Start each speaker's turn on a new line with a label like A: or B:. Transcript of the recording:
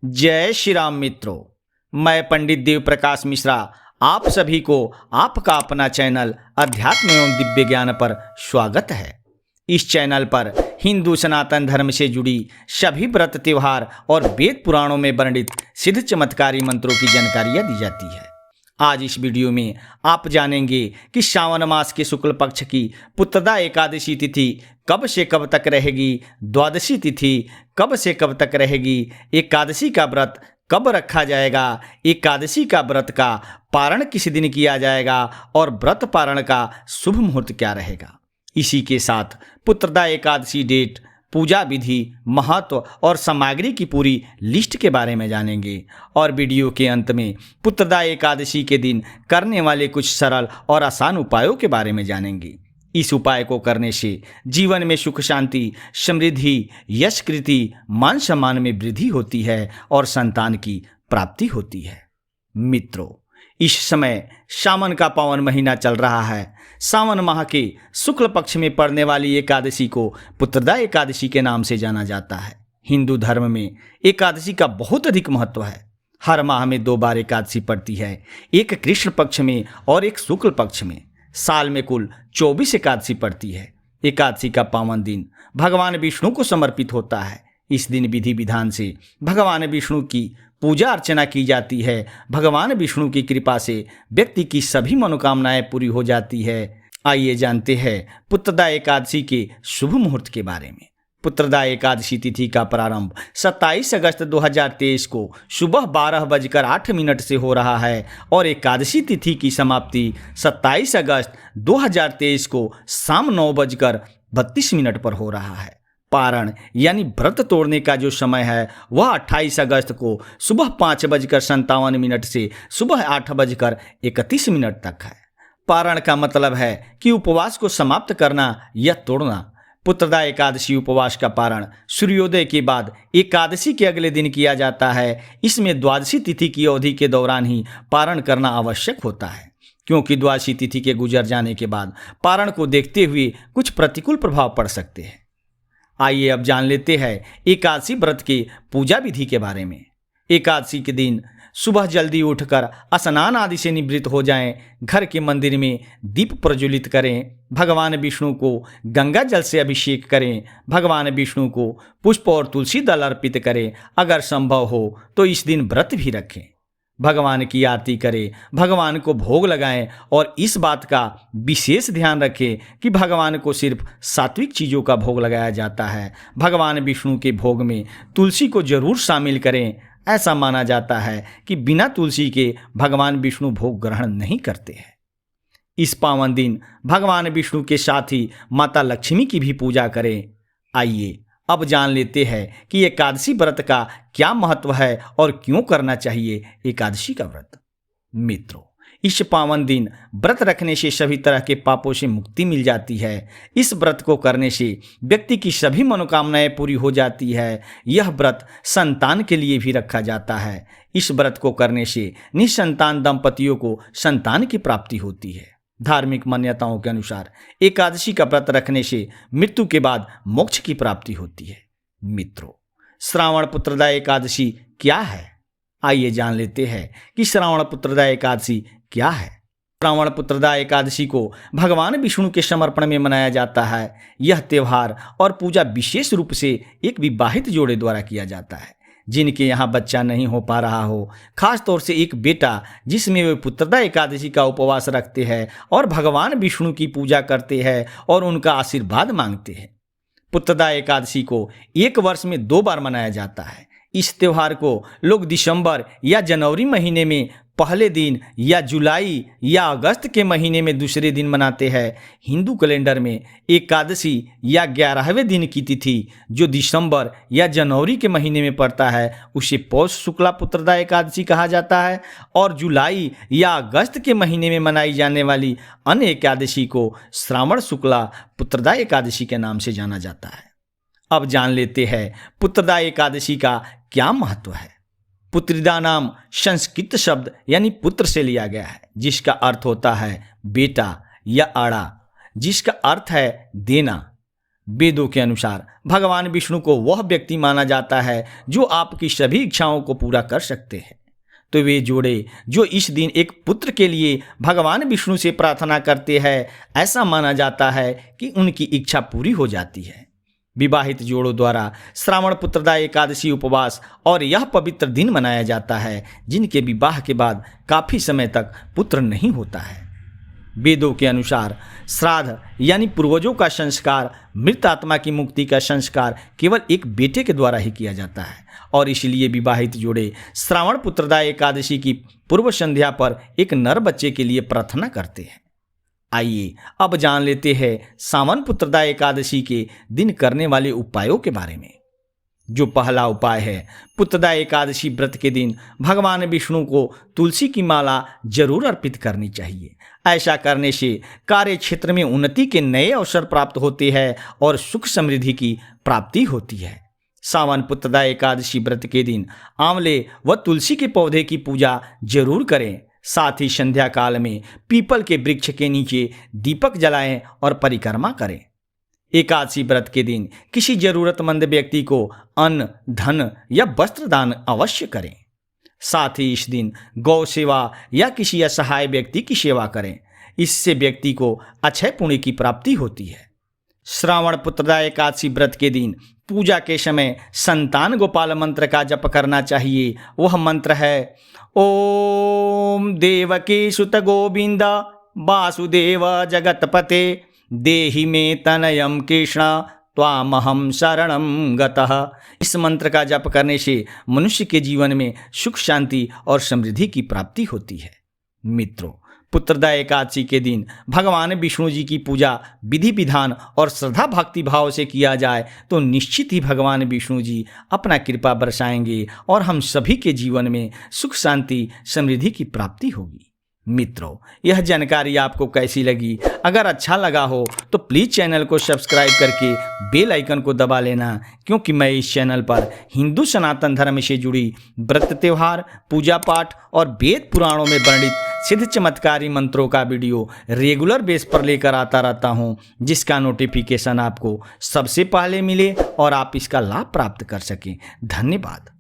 A: जय श्री राम मित्रों, मैं पंडित देव प्रकाश मिश्रा आप सभी को आपका अपना चैनल अध्यात्म एवं दिव्य ज्ञान पर स्वागत है। इस चैनल पर हिंदू सनातन धर्म से जुड़ी सभी व्रत त्योहार और वेद पुराणों में वर्णित सिद्ध चमत्कारी मंत्रों की जानकारियाँ दी जाती है। आज इस वीडियो में आप जानेंगे कि श्रावण मास के शुक्ल पक्ष की पुत्रदा एकादशी तिथि कब से कब तक रहेगी, द्वादशी तिथि कब से कब तक रहेगी, एकादशी का व्रत कब रखा जाएगा, एकादशी का व्रत का पारण किस दिन किया जाएगा और व्रत पारण का शुभ मुहूर्त क्या रहेगा। इसी के साथ पुत्रदा एकादशी डेट, पूजा विधि, महत्व और सामग्री की पूरी लिस्ट के बारे में जानेंगे और वीडियो के अंत में पुत्रदा एकादशी के दिन करने वाले कुछ सरल और आसान उपायों के बारे में जानेंगे। इस उपाय को करने से जीवन में सुख शांति, समृद्धि, यश कृति, मान सम्मान में वृद्धि होती है और संतान की प्राप्ति होती है। मित्रों, इस समय सावन का पावन महीना चल रहा है। सावन माह के शुक्ल पक्ष में पड़ने वाली एकादशी को पुत्रदा एकादशी के नाम से जाना जाता है। हिंदू धर्म में एकादशी का बहुत अधिक महत्व है। हर माह में 2 बार एकादशी पड़ती है, एक कृष्ण पक्ष में और एक शुक्ल पक्ष में। साल में कुल 24 एकादशी पड़ती है। एकादशी का पावन दिन भगवान विष्णु को समर्पित होता है। इस दिन विधि विधान से भगवान विष्णु की पूजा अर्चना की जाती है। भगवान विष्णु की कृपा से व्यक्ति की सभी मनोकामनाएं पूरी हो जाती है। आइए जानते हैं पुत्रदा एकादशी के शुभ मुहूर्त के बारे में। पुत्रदा एकादशी तिथि का प्रारंभ 27 अगस्त 2023 को सुबह 12:08 से हो रहा है और एकादशी तिथि की समाप्ति 27 अगस्त 2023 को शाम 9:32 पर हो रहा है। पारण यानी व्रत तोड़ने का जो समय है वह 28 अगस्त को सुबह 5:57 से सुबह 8:31 तक है। पारण का मतलब है कि उपवास को समाप्त करना या तोड़ना। पुत्रदा एकादशी उपवास का पारण सूर्योदय के बाद एकादशी के अगले दिन किया जाता है। इसमें द्वादशी तिथि की अवधि के दौरान ही पारण करना आवश्यक होता है, क्योंकि द्वादशी तिथि के गुजर जाने के बाद पारण को देखते हुए कुछ प्रतिकूल प्रभाव पड़ सकते हैं। आइए अब जान लेते हैं एकादशी व्रत के पूजा विधि के बारे में। एकादशी के दिन सुबह जल्दी उठकर स्नान आदि से निवृत्त हो जाएं, घर के मंदिर में दीप प्रज्वलित करें, भगवान विष्णु को गंगा जल से अभिषेक करें, भगवान विष्णु को पुष्प और तुलसी दल अर्पित करें। अगर संभव हो तो इस दिन व्रत भी रखें, भगवान की आरती करें, भगवान को भोग लगाएं और इस बात का विशेष ध्यान रखें कि भगवान को सिर्फ सात्विक चीज़ों का भोग लगाया जाता है। भगवान विष्णु के भोग में तुलसी को जरूर शामिल करें। ऐसा माना जाता है कि बिना तुलसी के भगवान विष्णु भोग ग्रहण नहीं करते हैं। इस पावन दिन भगवान विष्णु के साथ ही माता लक्ष्मी की भी पूजा करें। आइए अब जान लेते हैं कि एकादशी व्रत का क्या महत्व है और क्यों करना चाहिए एकादशी का व्रत। मित्रों, इस पावन दिन व्रत रखने से सभी तरह के पापों से मुक्ति मिल जाती है। इस व्रत को करने से व्यक्ति की सभी मनोकामनाएं पूरी हो जाती है। यह व्रत संतान के लिए भी रखा जाता है। इस व्रत को करने से निसंतान दंपतियों को संतान की प्राप्ति होती है। धार्मिक मान्यताओं के अनुसार एकादशी का व्रत रखने से मृत्यु के बाद मोक्ष की प्राप्ति होती है। मित्रों, श्रावण पुत्रदा एकादशी क्या है? आइए जान लेते हैं कि श्रावण पुत्रदा एकादशी क्या है। श्रावण पुत्रदा एकादशी को भगवान विष्णु के समर्पण में मनाया जाता है। यह त्यौहार और पूजा विशेष रूप से एक विवाहित जोड़े द्वारा किया जाता है जिनके यहाँ बच्चा नहीं हो पा रहा हो, खास तौर से एक बेटा जिसमें वे पुत्रदा एकादशी का उपवास रखते हैं और भगवान विष्णु की पूजा करते हैं और उनका आशीर्वाद मांगते हैं। पुत्रदा एकादशी को एक वर्ष में 2 बार मनाया जाता है। इस त्यौहार को लोग दिसंबर या जनवरी महीने में पहले दिन या जुलाई या अगस्त के महीने में दूसरे दिन मनाते हैं। हिंदू कैलेंडर में एकादशी या 11वें दिन की तिथि जो दिसंबर या जनवरी के महीने में पड़ता है उसे पौष शुक्ला पुत्रदा एकादशी कहा जाता है और जुलाई या अगस्त के महीने में मनाई जाने वाली अन्य एकादशी को श्रावण शुक्ला पुत्रदा एकादशी के नाम से जाना जाता है। अब जान लेते हैं पुत्रदा एकादशी का क्या महत्व है। पुत्रिदा नाम संस्कृत शब्द यानी पुत्र से लिया गया है, जिसका अर्थ होता है बेटा या आड़ा, जिसका अर्थ है देना। वेदों के अनुसार भगवान विष्णु को वह व्यक्ति माना जाता है जो आपकी सभी इच्छाओं को पूरा कर सकते हैं। तो वे जोड़े जो इस दिन एक पुत्र के लिए भगवान विष्णु से प्रार्थना करते हैं, ऐसा माना जाता है कि उनकी इच्छा पूरी हो जाती है। विवाहित जोड़ों द्वारा श्रावण पुत्रदा एकादशी उपवास और यह पवित्र दिन मनाया जाता है जिनके विवाह के बाद काफी समय तक पुत्र नहीं होता है। वेदों के अनुसार श्राद्ध यानी पूर्वजों का संस्कार, मृत आत्मा की मुक्ति का संस्कार केवल एक बेटे के द्वारा ही किया जाता है और इसलिए विवाहित जोड़े श्रावण पुत्रदा एकादशी की पूर्व संध्या पर एक नर बच्चे के लिए प्रार्थना करते हैं। आइए अब जान लेते हैं सावन पुत्रदा एकादशी के दिन करने वाले उपायों के बारे में। जो पहला उपाय है, पुत्रदा एकादशी व्रत के दिन भगवान विष्णु को तुलसी की माला जरूर अर्पित करनी चाहिए। ऐसा करने से कार्य क्षेत्र में उन्नति के नए अवसर प्राप्त होते हैं और सुख समृद्धि की प्राप्ति होती है। सावन पुत्रदा एकादशी व्रत के दिन आंवले व तुलसी के पौधे की पूजा जरूर करें। साथ ही संध्या काल में पीपल के वृक्ष के नीचे दीपक जलाएं और परिक्रमा करें। एकादशी व्रत के दिन किसी जरूरतमंद व्यक्ति को अन्न, धन या वस्त्र दान अवश्य करें। साथ ही इस दिन गौ सेवा या किसी असहाय व्यक्ति की सेवा करें। इससे व्यक्ति को अक्षय पुण्य की प्राप्ति होती है। श्रावण पुत्रदा एकादशी व्रत के दिन पूजा के समय संतान गोपाल मंत्र का जप करना चाहिए। वह मंत्र है ओम देवकी सुत गोविंद वासुदेव जगतपते देहि मे तनयम कृष्ण त्वामहं शरणं गतः। इस मंत्र का जप करने से मनुष्य के जीवन में सुख, शांति और समृद्धि की प्राप्ति होती है। मित्रों, पुत्रदा एकादशी के दिन भगवान विष्णु जी की पूजा विधि विधान और श्रद्धा भक्ति भाव से किया जाए तो निश्चित ही भगवान विष्णु जी अपना कृपा बरसाएंगे और हम सभी के जीवन में सुख, शांति, समृद्धि की प्राप्ति होगी। मित्रों, यह जानकारी आपको कैसी लगी? अगर अच्छा लगा हो तो प्लीज़ चैनल को सब्सक्राइब करके बेल आइकन को दबा लेना, क्योंकि मैं इस चैनल पर हिंदू सनातन धर्म से जुड़ी व्रत, त्योहार, पूजा पाठ और वेद पुराणों में वर्णित सिद्ध चमत्कारी मंत्रों का वीडियो रेगुलर बेस पर लेकर आता रहता हूं, जिसका नोटिफिकेशन आपको सबसे पहले मिले और आप इसका लाभ प्राप्त कर सकें। धन्यवाद।